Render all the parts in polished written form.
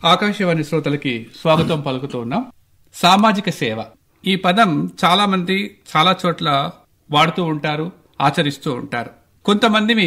ఆకాశవాణి శ్రోతలకి స్వాగతం పలుకుతూ ఉన్నాం. సామాజిక సేవ ఈ పదం చాలా మంది చాలా చోట్ల వాడుతూ ఉంటారు, ఆచరిస్తూ ఉంటారు. కొంతమంది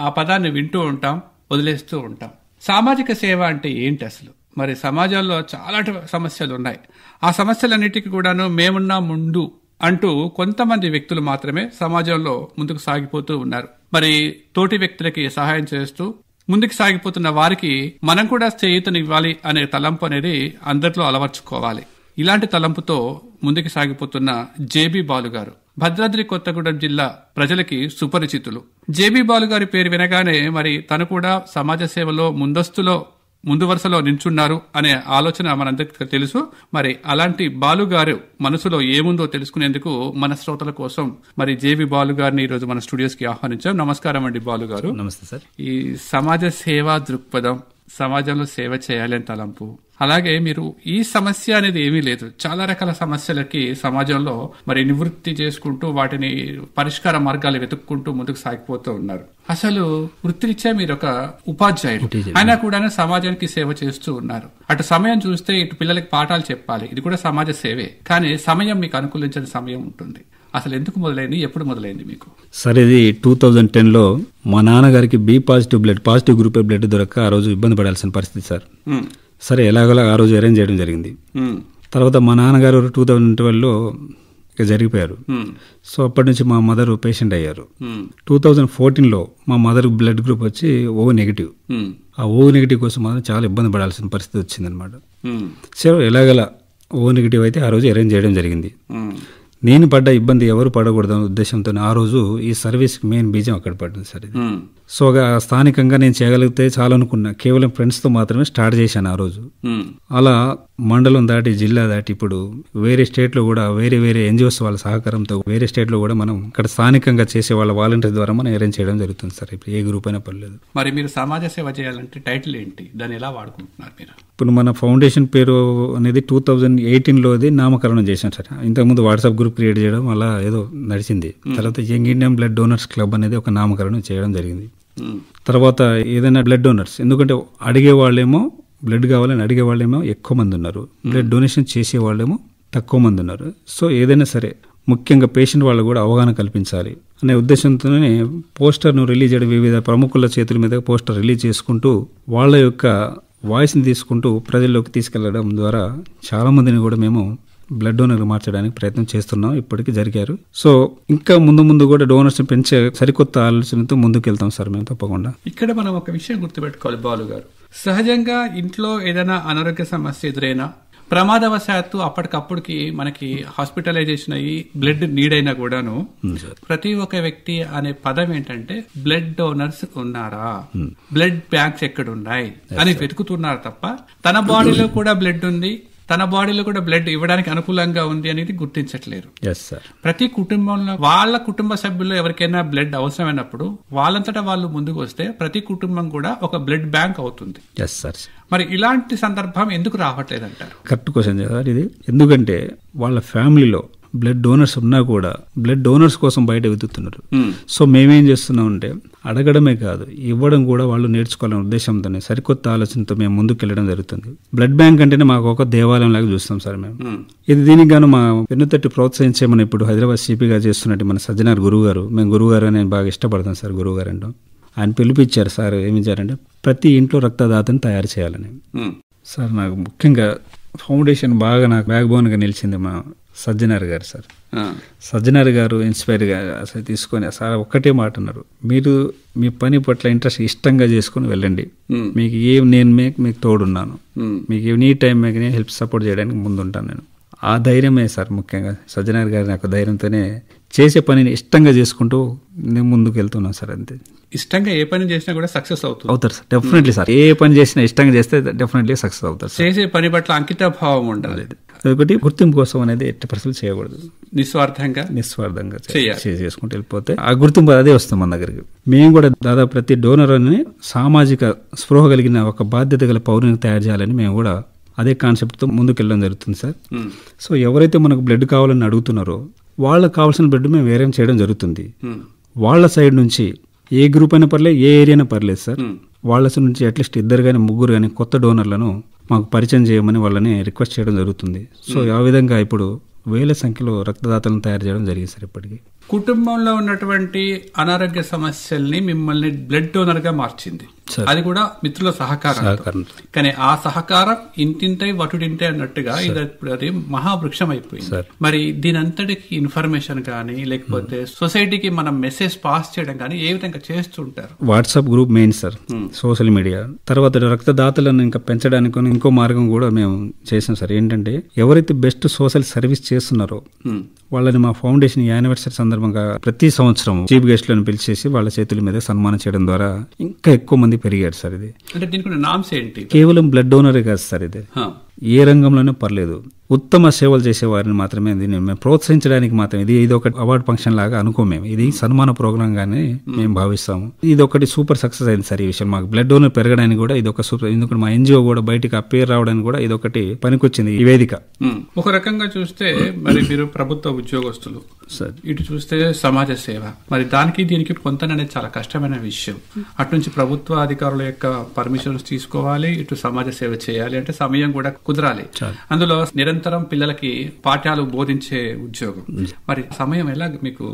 ఆ పదాన్ని వింటూ ఉంటాం, వదిలేస్తూ ఉంటాం. సామాజిక సేవ అంటే ఏంటి అసలు? మరి సమాజంలో చాలా సమస్యలు ఉన్నాయి. ఆ సమస్యలన్నిటికీ కూడాను మేమున్నా ముందు అంటూ కొంతమంది వ్యక్తులు మాత్రమే సమాజంలో ముందుకు సాగిపోతూ ఉన్నారు. మరి తోటి వ్యక్తులకి సహాయం చేస్తూ ముందుకు సాగిపోతున్న వారికి మనం కూడా చేయూతనివ్వాలి అనే తలంపు అనేది అందరిలో అలవర్చుకోవాలి. ఇలాంటి తలంపుతో ముందుకు సాగిపోతున్న జేబీ బాలు గారు భద్రాద్రి కొత్తగూడెం జిల్లా ప్రజలకి సుపరిచితులు. జేబీ బాలు గారి పేరు వినగానే మరి తను కూడా సమాజ సేవలో ముందు వరుసలో నించున్నారు అనే ఆలోచన మనందరికీ తెలుసు. మరి అలాంటి బాలు గారు మనసులో ఏముందో తెలుసుకునేందుకు మన శ్రోతల కోసం మరి జేబీ బాలు గారిని ఈరోజు మన స్టూడియోస్ కి ఆహ్వానించాం. నమస్కారం అండి బాలు గారు. నమస్తే సార్. ఈ సమాజ సేవా దృక్పథం, సమాజంలో సేవ చేయాలని తలంపు, అలాగే మీరు ఈ సమస్య అనేది ఏమీ లేదు, చాలా రకాల సమస్యలకి సమాజంలో మరి నివృత్తి చేసుకుంటూ వాటిని పరిష్కార మార్గాలు వెతుక్కుంటూ ముందుకు సాగిపోతూ ఉన్నారు. అసలు వృత్తిరీత్యా మీరు ఒక ఉపాధ్యాయులు, అయినా కూడా సమాజానికి సేవ చేస్తూ ఉన్నారు. అటు సమయం చూస్తే ఇటు పిల్లలకి పాఠాలు చెప్పాలి, ఇది కూడా సమాజ సేవే. కానీ సమయం మీకు అనుకూలించిన సమయం ఉంటుంది. అసలు ఎందుకు మొదలైంది, ఎప్పుడు మొదలైంది మీకు? సార్, ఇది 2010లో మా నాన్నగారికి బి పాజిటివ్ గ్రూప్ బ్లడ్ దొరక్క ఆ రోజు ఇబ్బంది పడాల్సిన పరిస్థితి సార్. సరే ఎలాగోలా ఆ రోజు అరేంజ్ చేయడం జరిగింది. తర్వాత మా నాన్నగారు 2012లో జరిగిపోయారు. సో అప్పటి నుంచి మా మదర్ పేషెంట్ అయ్యారు. 2014లో మా మదర్ బ్లడ్ గ్రూప్ వచ్చి ఓ నెగిటివ్. ఆ ఓ నెగిటివ్ కోసం మాత్రం చాలా ఇబ్బంది పడాల్సిన పరిస్థితి వచ్చిందనమాట. సో ఎలాగలా ఓ నెగిటివ్ అయితే ఆ రోజు అరేంజ్ చేయడం జరిగింది. నేను పడ్డ ఇబ్బంది ఎవరు పడకూడదనే ఉద్దేశంతో ఆ రోజు ఈ సర్వీస్ మెయిన్ బీజం అక్కడ పడింది సార్. ఇది సో స్థానికంగా నేను చేయగలిగితే చాలా అనుకున్నా. కేవలం ఫ్రెండ్స్తో మాత్రమే స్టార్ట్ చేశాను ఆ రోజు. అలా మండలం దాటి జిల్లా దాటి ఇప్పుడు వేరే స్టేట్లో కూడా వేరే ఎన్జిఓస్ వాళ్ళ సహకారంతో వేరే స్టేట్లో కూడా మనం ఇక్కడ స్థానికంగా చేసే వాళ్ళ వాలంటీర్ ద్వారా మనం అరేంజ్ చేయడం జరుగుతుంది సార్. ఇప్పుడు ఏ గ్రూప్ అయినా పర్లేదు. మరి మీరు సమాజ సేవ చేయాలంటే టైటిల్ ఏంటి, దాన్ని ఎలా వాడుకుంటున్నారు మీరు? ఇప్పుడు మన ఫౌండేషన్ పేరు అనేది 2018లోది నామకరణం చేశాం సార్. ఇంతకుముందు వాట్సాప్ గ్రూప్ క్రియేట్ చేయడం అలా ఏదో నడిచింది. తర్వాత young Indian blood donors club అనేది ఒక నామకరణం చేయడం జరిగింది. తర్వాత ఏదైనా బ్లడ్ డోనర్స్, ఎందుకంటే అడిగే వాళ్ళేమో బ్లడ్ కావాలని అడిగే వాళ్ళేమో ఎక్కువ మంది ఉన్నారు, బ్లడ్ డొనేషన్ చేసే వాళ్ళేమో తక్కువ మంది ఉన్నారు. సో ఏదైనా సరే ముఖ్యంగా పేషెంట్ వాళ్ళు కూడా అవగాహన కల్పించాలి అనే ఉద్దేశంతోనే పోస్టర్ను రిలీజ్ చేయడం, వివిధ ప్రముఖుల చేతుల మీద పోస్టర్ రిలీజ్ చేసుకుంటూ వాళ్ళ యొక్క వాయిస్ని తీసుకుంటూ ప్రజల్లోకి తీసుకెళ్లడం ద్వారా చాలా మందిని కూడా మేము బ్లడ్ డోనర్ మార్చడానికి ప్రయత్నం చేస్తున్నాం. ఇప్పటికీ జరిగారు. సో ఇంకా ముందు కూడా డోనర్స్ పెంచే సరికొత్త ఆలోచనతో ముందుకు వెళ్తాం సార్ మేము తప్పకుండా. ఇక్కడ మనం ఒక విషయం గుర్తుపెట్టుకోవాలి బాలు గారు. సహజంగా ఇంట్లో ఏదైనా అనారోగ్య సమస్య ఎదురైనా, ప్రమాదవశాత్తు అప్పటికప్పుడుకి మనకి హాస్పిటలైజేషన్ అయ్యి బ్లడ్ నీడ్ అయినా కూడాను ప్రతి ఒక్క వ్యక్తి అనే పదం ఏంటంటే బ్లడ్ డోనర్స్ ఉన్నారా, బ్లడ్ బ్యాంక్స్ ఎక్కడున్నాయి అని వెతుకుతున్నారు తప్ప తన బాడీలో కూడా బ్లడ్ ఉంది, తన బాడీలో కూడా బ్లడ్ ఇవ్వడానికి అనుకూలంగా ఉంది అనేది గుర్తించట్లేరు. ప్రతి కుటుంబంలో వాళ్ళ కుటుంబ సభ్యుల్లో ఎవరికైనా బ్లడ్ అవసరమైనప్పుడు వాళ్ళంతటా వాళ్ళు ముందుకు వస్తే ప్రతి కుటుంబం కూడా ఒక బ్లడ్ బ్యాంక్ అవుతుంది. మరి ఇలాంటి సందర్భం ఎందుకు రావట్లేదు అంటారు? కరెక్ట్ క్వశ్చన్ సార్ ఇది. ఎందుకంటే వాళ్ళ ఫ్యామిలీలో బ్లడ్ డోనర్స్ ఉన్నా కూడా బ్లడ్ డోనర్స్ కోసం బయట వెతుకుతున్నారు. సో మేమేం చేస్తున్నాం అంటే అడగడమే కాదు, ఇవ్వడం కూడా వాళ్ళు నేర్చుకోవాలనే ఉద్దేశంతోనే సరికొత్త ఆలోచనతో మేము ముందుకు వెళ్ళడం జరుగుతుంది. బ్లడ్ బ్యాంక్ అంటేనే మాకు ఒక దేవాలయం లాగా చూస్తాం సార్ మేము. ఇది దీనికి గాను మా వెన్నుతట్టి ప్రోత్సహించే మన ఇప్పుడు హైదరాబాద్ సిపిగా చేస్తున్నట్టు మన సజ్జనార్ గురువు గారు, మేము గురువు గారు నేను బాగా ఇష్టపడతాను సార్. గురువు గారు అంటూ ఆయన పిలిపించారు సార్. ఏమిచ్చారంటే ప్రతి ఇంట్లో రక్తదాతని తయారు చేయాలని. సార్ నాకు ముఖ్యంగా ఫౌండేషన్ బాగా నాకు బ్యాక్ బోన్గా నిలిచింది మా సజ్జనార్ గారు సార్. సజ్జనార్ గారు ఇన్స్పైర్గా అసలు తీసుకొని సార్ ఒక్కటే మాట అన్నారు, మీరు మీ పని పట్ల ఇంట్రెస్ట్ ఇష్టంగా చేసుకుని వెళ్ళండి, మీకు నేను మీకు తోడున్నాను, మీకు ఎనీ టైం మీకు నేను హెల్ప్ సపోర్ట్ చేయడానికి ముందుంటాను నేను. ఆ ధైర్యమే సార్ ముఖ్యంగా సజ్జనార్ గారు నాకు ధైర్యంతోనే చేసే పనిని ఇష్టంగా చేసుకుంటూ నేను ముందుకు వెళ్తున్నాను సార్. అంతే. ఇష్టంగా ఏ పని చేసినా కూడా సక్సెస్ అవుతారు సార్. Definitely sir. ఏ పని చేసినా ఇష్టంగా చేస్తే డెఫినెట్లీ సక్సెస్ అవుతారు. చేసే పని పట్ల అంకిత భావం ఉండాలి. ఒకటి గుర్తింపు కోసం అనేది ఎట్టి పరిస్థితులు చేయకూడదు. నిస్వార్థంగా చేసుకుంటూ వెళ్ళిపోతే ఆ గుర్తింపు అదే వస్తుంది మన దగ్గరికి. మేము కూడా దాదాపు ప్రతి డోనర్ అని సామాజిక స్పృహ కలిగిన ఒక బాధ్యత గల పౌరుని తయారు చేయాలని మేము కూడా అదే కాన్సెప్ట్తో ముందుకు వెళ్ళడం జరుగుతుంది సార్. సో ఎవరైతే మనకు బ్లడ్ కావాలని అడుగుతున్నారో వాళ్ళకి కావాల్సిన బ్లడ్ మేము వేరే చేయడం జరుగుతుంది. వాళ్ళ సైడ్ నుంచి ఏ గ్రూప్ అయినా పర్లేదు, ఏ ఏరియా అయినా పర్లేదు సార్, వాళ్ళ నుంచి అట్లీస్ట్ 2 కానీ 3 కానీ కొత్త డోనర్లను మాకు పరిచయం చేయమని వాళ్ళని రిక్వెస్ట్ చేయడం జరుగుతుంది. సో ఆ విధంగా ఇప్పుడు వేల సంఖ్యలో రక్తదాతలను తయారు చేయడం జరిగింది సార్. ఇప్పటికీ కుటుంబంలో ఉన్నటువంటి అనారోగ్య సమస్యల్ని మిమ్మల్ని బ్లడ్ డోనర్ గా మార్చింది, అది కూడా మిత్రుల సహకారం. కానీ ఆ సహకారం ఇంటింటై వటుడింటై అన్నట్టుగా అది మహావృక్షం అయిపోయింది. మరి దీని అంతటికి ఇన్ఫర్మేషన్ కానీ లేకపోతే సొసైటీకి మనం మెసేజ్ పాస్ చేయడం కానీ ఏ విధంగా చేస్తుంటారు? WhatsApp group main sir, social media తర్వాత రక్తదాతలను ఇంకా పెంచడానికి ఇంకో మార్గం కూడా మేము చేసాం సార్. ఏంటంటే ఎవరైతే బెస్ట్ సోషల్ సర్వీస్ చేస్తున్నారో వాళ్ళని మా ఫౌండేషన్ యానివర్సరీ సందర్భంగా ప్రతి సంవత్సరం చీఫ్ గెస్ట్లను పిలిచేసి వాళ్ళ చేతుల మీద సన్మానం చేయడం ద్వారా ఇంకా ఎక్కువ మంది పెరిగారు సార్. ఇది అంటే దీనికి నామ్స్ ఏంటి? కేవలం బ్లడ్ డోనరే కాదు సార్, ఇది ఏ రంగంలోనే పర్లేదు, ఉత్తమ సేవలు చేసే వారిని మాత్రమే దీన్ని మేము ప్రోత్సహించడానికి మాత్రమే. ఇది ఒక అవార్డు ఫంక్షన్ లాగా అనుకో, మేము ఇది సన్మాన ప్రోగ్రామ్ గానే మేము భావిస్తాము. ఇది ఒకటి సూపర్ సక్సెస్ అయింది సార్ ఈ విషయం. మాకు బ్లడ్ డోనర్ పెరగడానికి కూడా ఇది ఒక సూపర్, ఎందుకంటే మా ఎన్జిఓ కూడా బయటికి ఆ పేరు రావడానికి కూడా ఇది ఒకటి పనికొచ్చింది ఈ వేదిక. ఒక రకంగా చూస్తే మరి మీరు ప్రభుత్వ ఉద్యోగస్తులు సార్, ఇటు చూస్తే సమాజ సేవ, మరి దానికి దీనికి పొందనేది చాలా కష్టమైన విషయం. అటు నుంచి ప్రభుత్వ అధికారుల యొక్క పర్మిషన్స్ తీసుకోవాలి, ఇటు సమాజ సేవ చేయాలి అంటే సమయం కూడా కుదరాలి. అందులో నిరంతరం పిల్లలకి పాఠ్యాలు బోధించే ఉద్యోగం, మరి సమయం ఎలా మీకు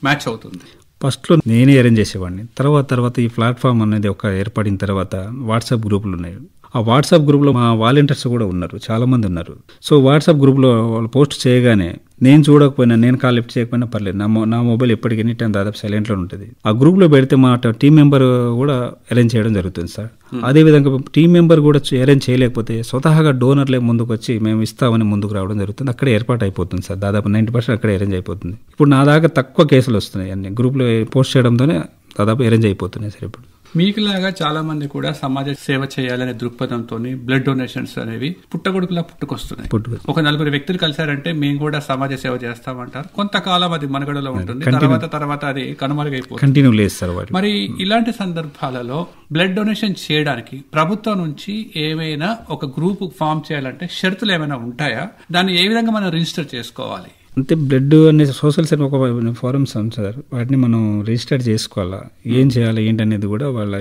మ్యాచ్ అవుతుంది? ఫస్ట్ లో నేనే అరేంజ్ చేసేవాడిని. తర్వాత ఈ ప్లాట్ఫామ్ అనేది ఒక ఏర్పడిన తర్వాత వాట్సాప్ గ్రూపులు ఉన్నాయి. ఆ వాట్సాప్ గ్రూప్ లో మా వాలంటీర్స్ కూడా ఉన్నారు, చాలా మంది ఉన్నారు. సో వాట్సాప్ గ్రూప్ లో వాళ్ళు పోస్ట్ చేయగానే నేను చూడకపోయినా, నేను కాల్ లిఫ్ట్ చేయకపోయినా పర్లేదు, నా మొబైల్ ఎప్పటికీ ఎనీ టైం దాదాపు సైలెంట్ లో ఉంటుంది. ఆ గ్రూప్ లో పెడితే మా టీం మెంబర్ కూడా అరేంజ్ చేయడం జరుగుతుంది సార్. అదే విధంగా టీం మెంబర్ కూడా అరేంజ్ చేయలేకపోతే స్వతహాగా డోనర్లే ముందుకు వచ్చి మేము ఇస్తామని ముందుకు రావడం జరుగుతుంది. అక్కడే ఏర్పాటు అయిపోతుంది సార్, దాదాపు 90% అక్కడే అరేంజ్ అయిపోతుంది. ఇప్పుడు నా దాకా తక్కువ కేసులు వస్తున్నాయి, అన్ని గ్రూప్ లో పోస్ట్ చేయడంతోనే దాదాపు అరేంజ్ అయిపోతున్నాయి సార్. ఇప్పుడు మీకులాగా చాలా మంది కూడా సమాజ సేవ చేయాలనే దృక్పథంతో బ్లడ్ డొనేషన్స్ అనేవి పుట్టగొడుకులా పుట్టుకొస్తున్నాయి. ఒక 4 వ్యక్తులు కలిసారంటే మేము కూడా సమాజ సేవ చేస్తామంటారు, కొంతకాలం అది మనుగడలో ఉంటుంది, తర్వాత అది కనుమరుగైపోతుంది. మరి ఇలాంటి సందర్భాలలో బ్లడ్ డొనేషన్ చేయడానికి ప్రభుత్వం నుంచి ఏమైనా ఒక గ్రూప్ ఫామ్ చేయాలంటే షరతులు ఏమైనా ఉంటాయా? దాన్ని ఏ విధంగా మనం రిజిస్టర్ చేసుకోవాలి? అంటే బ్లడ్ అనే సోషల్ సర్వీస్ ఒక ఫారమ్స్ సార్, వాటిని మనం రిజిస్టర్ చేసుకోవాలా, ఏం చేయాలి ఏంటి అనేది కూడా వాళ్ళ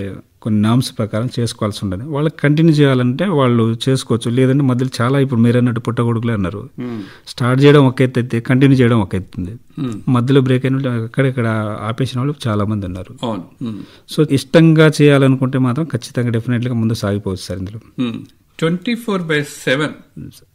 కొన్ని నామ్స్ ప్రకారం చేసుకోవాల్సి ఉంటుంది. వాళ్ళకి కంటిన్యూ చేయాలంటే వాళ్ళు చేసుకోవచ్చు, లేదంటే మధ్యలో చాలా ఇప్పుడు మీరు అన్నట్టు పుట్టగొడుకులే అన్నారు, స్టార్ట్ చేయడం ఒక ఎత్తు అయితే కంటిన్యూ చేయడం ఒక ఎత్తుంది, మధ్యలో బ్రేక్ అయిన అక్కడెక్కడ ఆపేసిన వాళ్ళు చాలా మంది ఉన్నారు. సో ఇష్టంగా చేయాలనుకుంటే మాత్రం ఖచ్చితంగా డెఫినెట్గా ముందు సాగిపోవచ్చు సార్. ఇందులో 24/7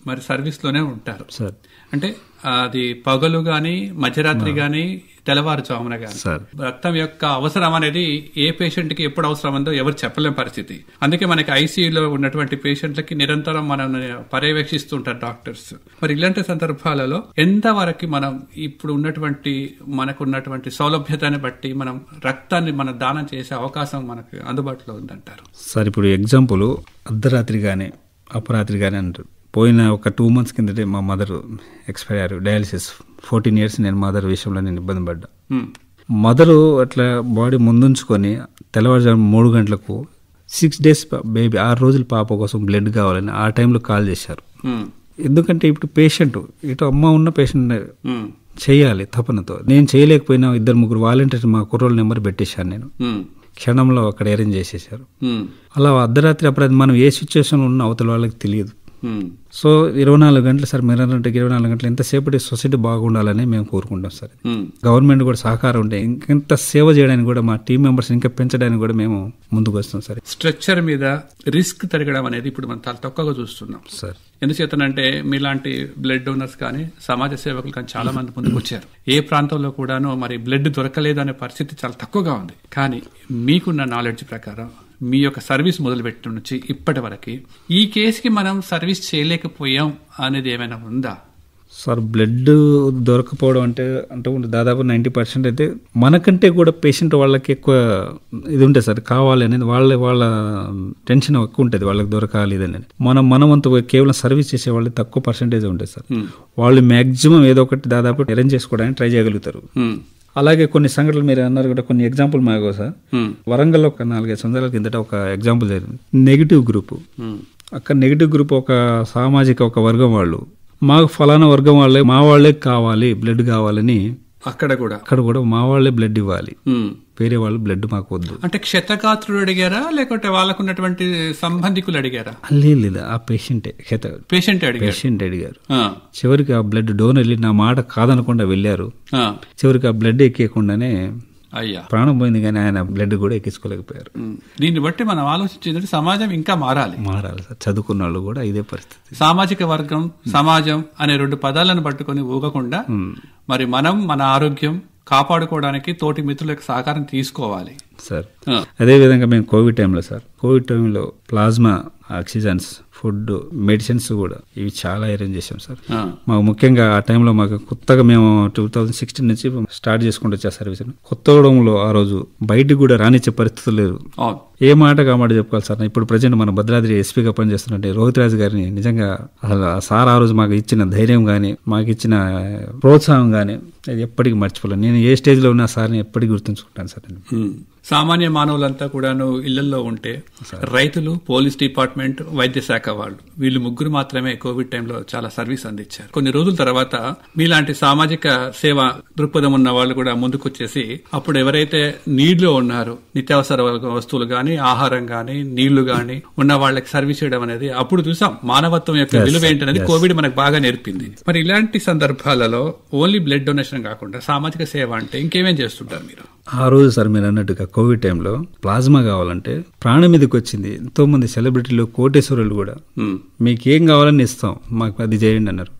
మరి సర్వీస్ లోనే ఉంటారు సార్. అంటే అది పగలు గాని మధ్యరాత్రి గాని తెల్లవారుజామున గాని రక్తం యొక్క అవసరం అనేది ఏ పేషెంట్ కి ఎప్పుడు అవసరం ఉందో ఎవరు చెప్పలేని పరిస్థితి. అందుకే మనకి ఐసీయూలో ఉన్నటువంటి పేషెంట్లకి నిరంతరం మనం పర్యవేక్షిస్తుంటారు డాక్టర్స్. మరి ఇలాంటి సందర్భాలలో ఎంతవరకు మనం ఇప్పుడు మనకున్నటువంటి సౌలభ్యతని బట్టి మనం రక్తాన్ని మనం దానం చేసే అవకాశం మనకు అందుబాటులో ఉందంటారు సార్? ఇప్పుడు ఎగ్జాంపుల్ అర్ధరాత్రి గానీ అపరాత్రి గానీ అంటారు. పోయిన ఒక 2 months కిందటే మా మదర్ ఎక్స్పైర్ అయ్యారు, డయాలిసిస్. 14 years నేను మదర్ విషయంలో నేను ఇబ్బంది పడ్డా. మదరు అట్లా బాడీ ముందుంచుకొని తెల్లవారుజాము 3 గంటలకు 6 days బేబీ 6 రోజుల పాప కోసం బ్లడ్ కావాలని ఆ టైంలో కాల్ చేశారు. ఎందుకంటే ఇప్పుడు పేషెంట్ ఇటు అమ్మ ఉన్న పేషెంట్ చేయాలి తపనతో. నేను చేయలేకపోయినా 2-3 వాలంటీర్స్ మా కుర్రోళ్ళ నెంబర్ పెట్టేశాను నేను. క్షణంలో అక్కడ అరేంజ్ చేసేసారు. అలా అర్ధరాత్రి అప్పుడు మనం ఏ సిచ్యువేషన్ ఉన్నా అవతల వాళ్ళకి తెలియదు. సో 24 గంటలు సార్, మీరు అన్నట్టు 24 గంటలు ఎంతసేపటి సొసైటీ బాగుండాలని మేము కోరుకుంటాం సార్. గవర్నమెంట్ కూడా సహకారం ఉంటే ఇంకెంత సేవ చేయడానికి కూడా మా టీం మెంబర్స్ ఇంకా పెంచడానికి కూడా మేము ముందుకు వస్తాం సార్. స్ట్రక్చర్ మీద రిస్క్ తరగడం అనేది ఇప్పుడు మనం చాలా తక్కువగా చూస్తున్నాం సార్. ఎందుచేతనంటే మీలాంటి బ్లడ్ డోనర్స్ కానీ సమాజ సేవకులు కానీ చాలా మంది ముందుకు వచ్చారు. ఏ ప్రాంతంలో కూడాను మరి బ్లడ్ దొరకలేదు అనే పరిస్థితి చాలా తక్కువగా ఉంది. కానీ మీకున్న నాలెడ్జ్ ప్రకారం మీ యొక్క సర్వీస్ మొదలుపెట్టిన నుంచి ఇప్పటి వరకు ఈ కేసుకి మనం సర్వీస్ చేయలేకపోయాం అనేది ఏమైనా ఉందా సార్? బ్లడ్ దొరకపోవడం అంటే దాదాపు 90% అయితే మనకంటే కూడా పేషెంట్ వాళ్ళకి ఎక్కువ ఇది ఉంటుంది సార్, కావాలి అనేది వాళ్ళ టెన్షన్ ఎక్కువ ఉంటుంది, వాళ్ళకి దొరకాలి ఇదని. మనమంతా కేవలం సర్వీస్ చేసే వాళ్ళు తక్కువ పర్సెంటేజ్ ఉంటుంది సార్. వాళ్ళు మ్యాక్సిమం ఏదో ఒకటి దాదాపు అరేంజ్ చేసుకోవడానికి ట్రై చేయగలుగుతారు. అలాగే కొన్ని సంఘటనలు మీరు అన్నారు కూడా, కొన్ని ఎగ్జాంపుల్ మాకు సార్. వరంగల్లో ఒక 4-5 సంవత్సరాల కిందట ఒక ఎగ్జాంపుల్ జరిగింది. నెగిటివ్ గ్రూప్, అక్కడ నెగిటివ్ గ్రూప్ ఒక సామాజిక ఒక వర్గం వాళ్ళు మాకు ఫలానా వర్గం వాళ్ళే మా వాళ్లే కావాలి బ్లడ్ కావాలని అక్కడ కూడా మా వాళ్లే బ్లడ్ ఇవ్వాలి. వేరే వాళ్ళు బ్లడ్ మాకు వద్దు. అంటే క్షతగాత్రులు అడిగారా లేకుంటే వాళ్ళకున్నటువంటి సంబంధికులు అడిగారా? లేదు, ఆ పేషెంట్ అడిగారు. చివరికి ఆ బ్లడ్ డోనర్ వెళ్ళి నా మాట కాదనకుండా వెళ్ళారు. చివరికి ఆ బ్లడ్ ఎక్కియకుండానే అయ్యా ప్రాణం పోయింది, కానీ ఆయన బ్లడ్ కూడా ఎక్కించుకోలేకపోయారు. దీన్ని బట్టి మనం ఆలోచించేది సమాజం ఇంకా మారాలి సార్. చదువుకున్న వాళ్ళు కూడా ఇదే పరిస్థితి. సామాజిక వర్గం, సమాజం అనే 2 పదాలను పట్టుకొని ఊగకుండా మరి మనం మన ఆరోగ్యం కాపాడుకోవడానికి తోటి మిత్రులకు సహకారం తీసుకోవాలి సార్. అదే విధంగా మేము కోవిడ్ టైంలో ప్లాస్మా, ఆక్సిజన్స్, ఫుడ్, మెడిసిన్స్ కూడా ఇవి చాలా అరేంజ్ చేశాం సార్. మాకు ముఖ్యంగా ఆ టైంలో మాకు కొత్తగా మేము 2016 నుంచి స్టార్ట్ చేసుకుంటూ వచ్చా సర్వీస్. కొత్తగూడెంలో ఆ రోజు బయటికి కూడా రానిచ్చే పరిస్థితులు లేదు. ఏ మాట కామాట చెప్పుకోవాలి సార్. ఇప్పుడు ప్రజెంట్ మన భద్రాద్రి ఎస్పీగా పనిచేస్తున్నట్టే రోహిత్ రాజు గారిని నిజంగా అసలు సార్ ఆ రోజు మాకు ఇచ్చిన ధైర్యం గానీ, మాకు ఇచ్చిన ప్రోత్సాహం గానీ అది ఎప్పటికీ మర్చిపోలేను. నేను ఏ స్టేజ్ లో ఉన్నా సార్ని ఎప్పటికీ గుర్తుంచుకుంటాను సార్. సామాన్య మానవులంతా కూడాను ఇళ్లలో ఉంటే రైతులు, పోలీస్ డిపార్ట్మెంట్, వైద్య శాఖ వాళ్ళు వీళ్ళు 3 మాత్రమే కోవిడ్ టైంలో చాలా సర్వీస్ అందించారు. కొన్ని రోజుల తర్వాత మీలాంటి సామాజిక సేవ దృక్పథం ఉన్న వాళ్ళు కూడా ముందుకొచ్చేసి అప్పుడు ఎవరైతే నీళ్లో ఉన్నారో నిత్యావసర వస్తువులు గాని, ఆహారం గాని, నీళ్లు గాని ఉన్న వాళ్ళకి సర్వీస్ చేయడం అనేది అప్పుడు చూసాం. మానవత్వం యొక్క విలువ ఏంటనేది కోవిడ్ మనకు బాగా నేర్పింది. మరి ఇలాంటి సందర్భాలలో ఓన్లీ బ్లడ్ డొనేషన్ కాకుండా సామాజిక సేవ అంటే ఇంకేమేం చేస్తుంటారు మీరు? ఆ రోజు సార్ మీరు అన్నట్టుగా కోవిడ్ టైంలో ప్లాస్మా కావాలంటే ప్రాణం మీదకి వచ్చింది. ఎంతో మంది సెలబ్రిటీలు, కోటేశ్వరులు కూడా మీకేం కావాలని ఇస్తాం, మాకు అది చేయండి అన్నారు.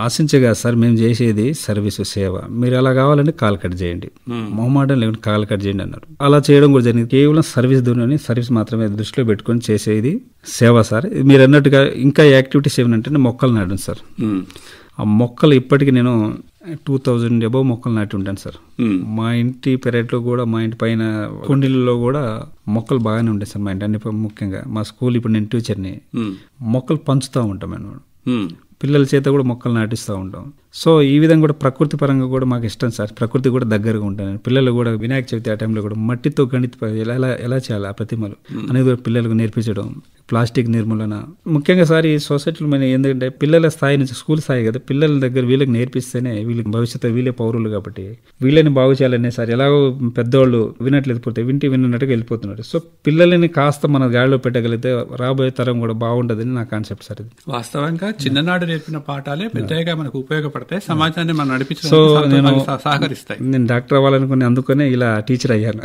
ఆశించగా సార్ మేము చేసేది సర్వీస్, సేవ. మీరు అలా కావాలంటే కాల్ కట్ చేయండి, మొహమాటం లేకుండా కాల్ కట్ చేయండి అన్నారు. అలా చేయడం కూడా జరిగింది. కేవలం సర్వీస్ మాత్రమే దృష్టిలో పెట్టుకొని చేసేది సేవ సార్. మీరు అన్నట్టుగా ఇంకా యాక్టివిటీస్ ఏమంటే మొక్కలు నాటడం సార్. ఆ మొక్కలు ఇప్పటికీ నేను 2000 అబౌవ్ మొక్కలు నాటి ఉంటాను సార్. మా ఇంటి పెరట్లో కూడా, మా ఇంటి పైన కుండీలలో కూడా మొక్కలు బాగానే ఉంటాయి సార్. మా ఇంటి అన్ని ముఖ్యంగా మా స్కూల్, ఇప్పుడు నేను టీచర్ని, మొక్కలు పంచుతూ ఉంటాం మేము. పిల్లల చేత కూడా మొక్కలు నాటిస్తూ ఉంటాం. సో ఈ విధంగా కూడా ప్రకృతి పరంగా కూడా మాకు ఇష్టం సార్. ప్రకృతి కూడా దగ్గరగా ఉంటాను. పిల్లలు కూడా వినాయక చవితి ఆ టైంలో కూడా మట్టితో గణిత ఎలా చేయాలి ఆ ప్రతిమలు అనేది కూడా పిల్లలకు నేర్పించడం, ప్లాస్టిక్ నిర్మూలన ముఖ్యంగా సార్. ఈ సొసైటీలో మన ఎందుకంటే పిల్లల స్థాయి నుంచి, స్కూల్ స్థాయి కదా, పిల్లల దగ్గర వీళ్ళకి నేర్పిస్తేనే వీళ్ళకి భవిష్యత్తు, వీళ్ళే పౌరులు కాబట్టి వీళ్ళని బాగు చేయాలనే సార్. ఎలాగో పెద్దవాళ్ళు వినట్లేదు, పోతే విన్నట్టుగా వెళ్ళిపోతున్నారు. సో పిల్లలని కాస్త మన గాడిలో పెట్టగలిగితే రాబోయే తరం కూడా బాగుంటుందని నా కాన్సెప్ట్ సార్. ఇది వాస్తవంగా చిన్ననాడు నేర్పిన పాఠాలే పెద్దగా మనకు ఉపయోగపడతాయి, సమాజాన్ని మనం నడిపించడానికి సహకరిస్తాయి. నేను డాక్టర్ అవ్వాలనుకుని అందుకనే ఇలా టీచర్ అయ్యాను.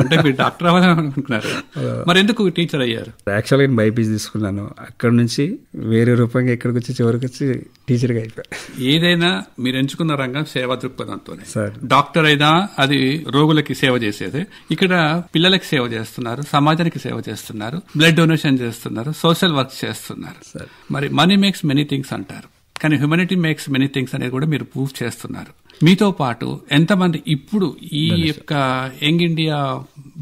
అంటే మీరు డాక్టర్ అవ్వాలనుకుంటున్నారు, మరి ఎందుకు టీచర్ అయ్యారు? యాక్చువల్గా నేను బైపీసీ తీసుకున్నాను. అక్కడ నుంచి వేరే రూపంగా ఇక్కడికి వచ్చి చివరికి వచ్చి టీచర్గా అయిపోయా. ఏదైనా మీరు ఎంచుకున్న రంగం సేవా దృక్పథంతోనే. డాక్టర్ అయినా అది రోగులకి సేవ చేసేది, ఇక్కడ పిల్లలకి సేవ చేస్తున్నారు, సమాజానికి సేవ చేస్తున్నారు, బ్లడ్ డొనేషన్ చేస్తున్నారు, సోషల్ వర్క్ చేస్తున్నారు. మరి మనీ మేక్స్ మెనీ థింగ్స్ అంటారు, కానీ హ్యూమనిటీ మేక్స్ మెనీ థింగ్స్ అనేది కూడా మీరు ప్రూవ్ చేస్తున్నారు. మీతో పాటు ఎంతమంది ఇప్పుడు ఈ యొక్క young India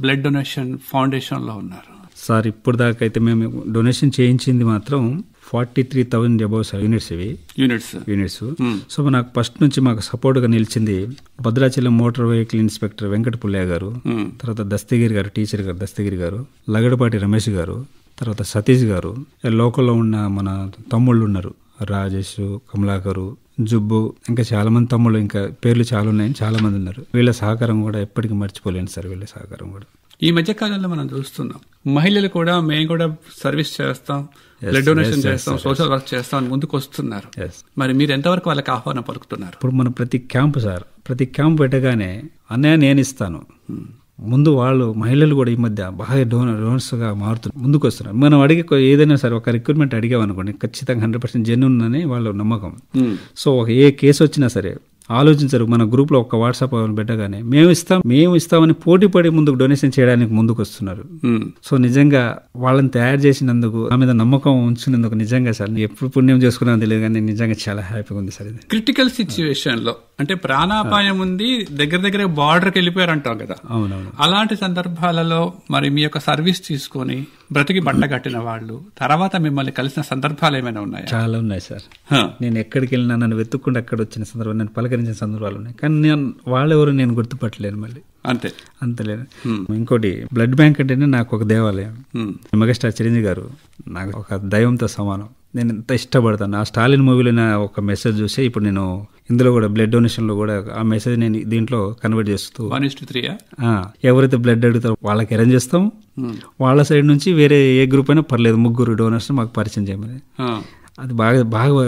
blood donation foundation లో ఉన్నారు సార్? ఇప్పుడు దాకా అయితే మేము డొనేషన్ చేయించింది మాత్రం 43,000 అబౌవ్ సార్ యూనిట్స్. సో నాకు ఫస్ట్ నుంచి మాకు సపోర్ట్ గా నిలిచింది Bhadrachalam motor vehicle inspector Venkata Pullaiah garu, తర్వాత దస్తగిరి గారు, టీచర్ గారు దస్తగిరి గారు, లగడపాటి రమేష్ గారు, తర్వాత సతీష్ గారు, లోకల్లో ఉన్న మన తమ్ముళ్ళు ఉన్నారు, రాజేష్, కమలాకరు, జుబ్బు, ఇంకా చాలా మంది తమ్ముళ్ళు, ఇంకా పేర్లు చాలా ఉన్నాయి, చాలా మంది ఉన్నారు. వీళ్ళ సహకారం కూడా ఎప్పటికీ మర్చిపోలేను సార్. వీళ్ళ సహకారం కూడా ఈ మధ్య కాలంలో మనం చూస్తున్నాం, మహిళలు కూడా మేము కూడా సర్వీస్ చేస్తాం, బ్లడ్ డొనేషన్ చేస్తాం, సోషల్ వర్క్ చేస్తాం అని ముందుకు వస్తున్నారు. మరి మీరు ఎంతవరకు వాళ్ళకి ఆహ్వానం పలుకుతున్నారు? ఇప్పుడు మనం ప్రతి క్యాంప్ పెట్టగానే అన్నయ్య నేను ఇస్తాను, ముందు వాళ్ళు మహిళలు కూడా ఈ మధ్య బాగా డోనర్స్ గా మారుతున్నారు, ముందుకు వస్తున్నారు. మనం అడిగే ఏదైనా సరే ఒక రిక్రూట్మెంట్ అడిగామనుకోండి, ఖచ్చితంగా 100% జెన్యూన్ అని వాళ్ళ నమ్మకం. సో ఏ కేసు వచ్చినా సరే ఆలోచించరు. మన గ్రూప్ లో ఒక వాట్సాప్ పెట్టగానే మేము ఇస్తామని పోటీ పడి ముందుకు డొనేషన్ చేయడానికి ముందుకు వస్తున్నారు. సో నిజంగా వాళ్ళని తయారు చేసినందుకు, ఆ మీద నమ్మకం ఉంచినందుకు నిజంగా సార్ ఎప్పుడు పుణ్యం చేసుకున్నాను తెలియదు, కానీ నిజంగా చాలా హ్యాపీగా ఉంది సార్. ఇది క్రిటికల్ సిచ్యువేషన్ లో అంటే ప్రాణాపాయం ఉంది, దగ్గర బార్డర్కి వెళ్ళిపోయారు అంటాం కదా. అవునవును. అలాంటి సందర్భాలలో మరి మీ యొక్క సర్వీస్ తీసుకొని బ్రతికి బట్ట కట్టిన వాళ్ళు తర్వాత మిమ్మల్ని కలిసిన సందర్భాలు ఏమైనా ఉన్నాయా? చాలా ఉన్నాయి సార్. నేను ఎక్కడికి వెళ్ళినా నన్ను వెతుక్కుండా అక్కడ వచ్చిన సందర్భం, నేను పలకరించిన సందర్భాలు ఉన్నాయి, కానీ వాళ్ళెవరు నేను గుర్తుపట్టలేను మళ్ళీ. అంతలేదు. ఇంకోటి బ్లడ్ బ్యాంక్ అంటేనే నాకు ఒక దేవాలయం. మెగాస్టార్ చిరంజీవి గారు నాకు ఒక దైవంతో సమానం. నేను ఎంత ఇష్టపడతాను. ఆ స్టాలిన్ మూవీలో ఒక మెసేజ్ చూసి ఇప్పుడు నేను ఇందులో కూడా బ్లడ్ డొనేషన్ లో కూడా ఆ మెసేజ్ నేను దీంట్లో కన్వర్ట్ చేస్తూ 1:3 ఎవరైతే బ్లడ్ అడుగుతారో వాళ్ళకి అరేంజ్ చేస్తాం. వాళ్ళ సైడ్ నుంచి వేరే ఏ గ్రూప్ అయినా పర్లేదు, 3 డోనర్స్ మాకు పరిచయం చేయమని. అది బాగా బాగా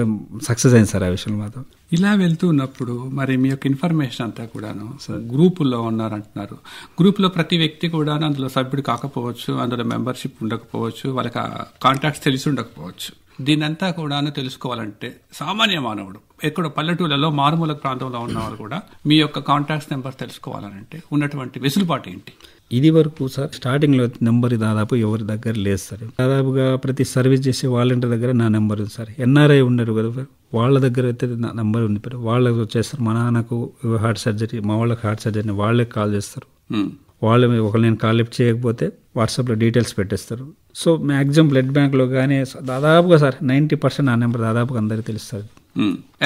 సక్సెస్ అయింది సార్ ఆ విషయంలో మాత్రం. ఇలా వెళ్తూ ఉన్నప్పుడు మరి మీ యొక్క ఇన్ఫర్మేషన్ అంతా కూడాను గ్రూపుల్లో ఉన్నారంటున్నారు. గ్రూపులో ప్రతి వ్యక్తి కూడా అందులో సభ్యుడు కాకపోవచ్చు, అందులో మెంబర్షిప్ ఉండకపోవచ్చు, వాళ్ళకి కాంటాక్ట్స్ తెలిసి ఉండకపోవచ్చు. దీనంతా కూడాను తెలుసుకోవాలంటే సామాన్య మానవుడు ఎక్కడో పల్లెటూళ్ళలో మారుమూల ప్రాంతంలో ఉన్నవారు కూడా మీ యొక్క కాంటాక్ట్స్ నెంబర్ తెలుసుకోవాలంటే ఉన్నటువంటి వెసులుబాటు ఏంటి? ఇది వరకు సార్ స్టార్టింగ్ లో నెంబర్ దాదాపు ఎవరి దగ్గర లేదు సార్. దాదాపుగా ప్రతి సర్వీస్ చేసే వాలంటీర్ దగ్గర నా నెంబర్ ఉంది సార్. ఎన్ఆర్ఐ ఉన్నారు కదా, వాళ్ళ దగ్గర అయితే నా నెంబర్ ఉంది. వాళ్ళకి వచ్చేస్తారు, మా నాన్నకు హార్ట్ సర్జరీ, మా వాళ్ళకి హార్ట్ సర్జరీ, వాళ్ళే కాల్ చేస్తారు. వాళ్ళు ఒకళ్ళు నేను కాల్ లిఫ్ట్ చేయకపోతే వాట్సాప్లో డీటెయిల్స్ పెట్టేస్తారు. సో మ్యాక్సిమం బ్లడ్ బ్యాంక్లో కానీ దాదాపుగా సార్ 90% ఆ నెంబర్ దాదాపుగా అందరికీ తెలుస్తుంది.